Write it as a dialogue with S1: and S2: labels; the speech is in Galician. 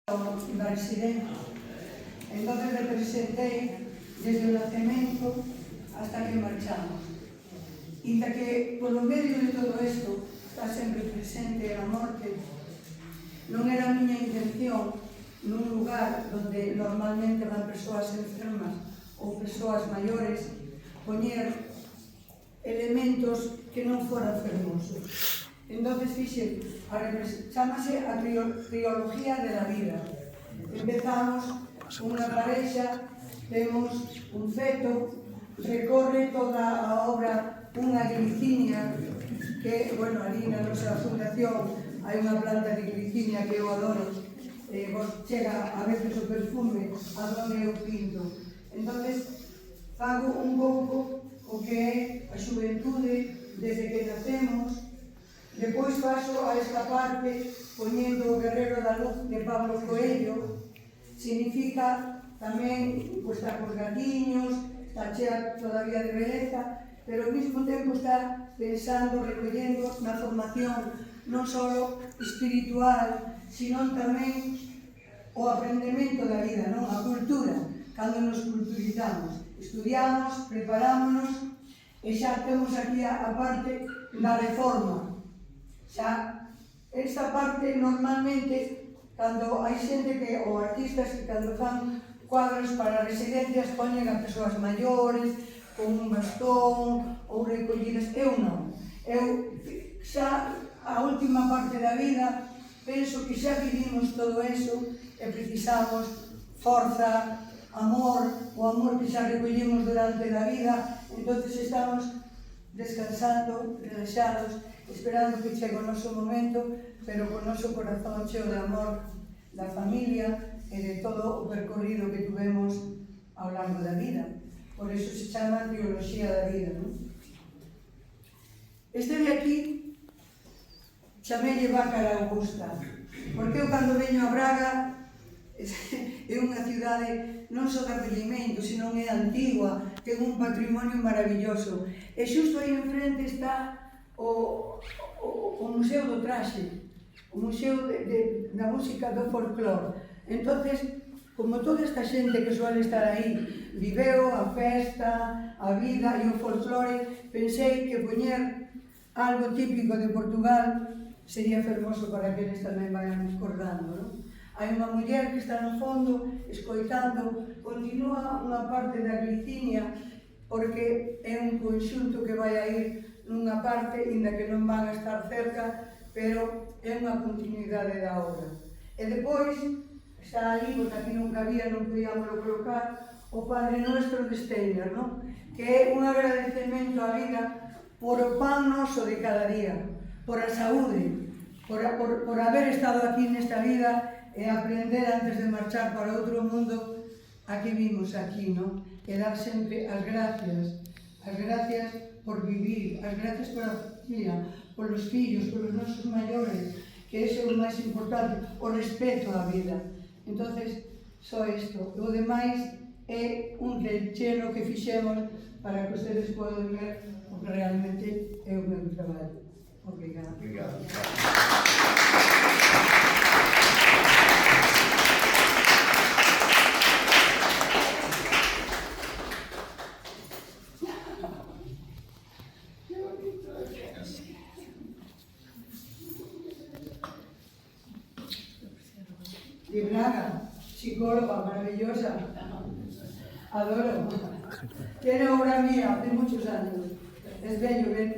S1: da residencia. Entonces representé desde o nacemento hasta que marchamos. Inda que polo medio de todo isto está sempre presente a morte, non era a miña intención nun lugar onde normalmente van persoas enfermas ou persoas maiores poñer elementos que non foran fermosos. Entonces fixe, chamase a triología de la vida. Empezamos unha parexa, temos un feto, recorre toda a obra unha glicinia, que, bueno, ali na nosa fundación hai unha planta de glicinia que eu adoro, vos chega a veces o perfume a donde eu pinto. Entonces, fago un pouco o que é a xuventude desde que nacemos. Depois paso a esta parte poñendo o Guerrero da Luz de Pablo Coelho. Significa tamén, pues, está cos gatiños, está chea todavía de beleza, pero ao mesmo tempo está pensando, recollendo na formación non só espiritual, sino tamén o aprendemento da vida, non? A cultura, cando nos culturizamos, estudiamos, preparámonos, e xa temos aquí a parte da reforma. Xa, esta parte normalmente, cando hai xente que, ou artistas que cando fan cuadros para residencias poñen a persoas maiores, con un bastón, ou recollidas. Eu non. Eu xa, a última parte da vida, penso que xa vivimos todo eso e precisamos forza, amor, o amor que xa recollimos durante a vida. Entonces estamos descansando, relaxados, esperando que chegue o noso momento, pero con o noso corazón cheo de amor da familia e de todo o percorrido que tuvemos ao longo da vida. Por iso se chama Triología da Vida, non? Este de aquí chamelle Vácara Augusta, porque eu cando veño a Braga é unha cidade non só de acollimento, sino é antigua, ten un patrimonio maravilloso. E xusto aí enfrente está o Museo do Traxe, o Museo da Música do Folclore. Entonces, como toda esta xente que suele estar aí viveu a festa, a vida e o folclore, pensei que poñer algo típico de Portugal sería fermoso para que eles tamén vayan recordando, non? Hai unha muller que está no fondo, escoitando, continúa unha parte da glicinia, porque é un conxunto que vai a ir nunha parte, inda que non van a estar cerca, pero é unha continuidade da obra. E depois, está ali, porque aquí non cabía, non podíamos colocar, o Padre Nuestro de Steiner, non? Que é un agradecemento á vida por o pan noso de cada día, por a saúde, por haber estado aquí nesta vida e aprender antes de marchar para outro mundo a que vimos aquí, non? E dar sempre as gracias por vivir, as gracias por a familia, por os fillos, por os nosos maiores, que ese é o máis importante, o respeto á vida. Entonces, só isto. O demais é un recheno que fixemos para que ustedes poden ver o que realmente é o meu traballo. Obrigada.
S2: Obrigado.
S1: De Braga, psicóloga maravillosa, adoro. Tiene obra mía de muchos años. Es bello ver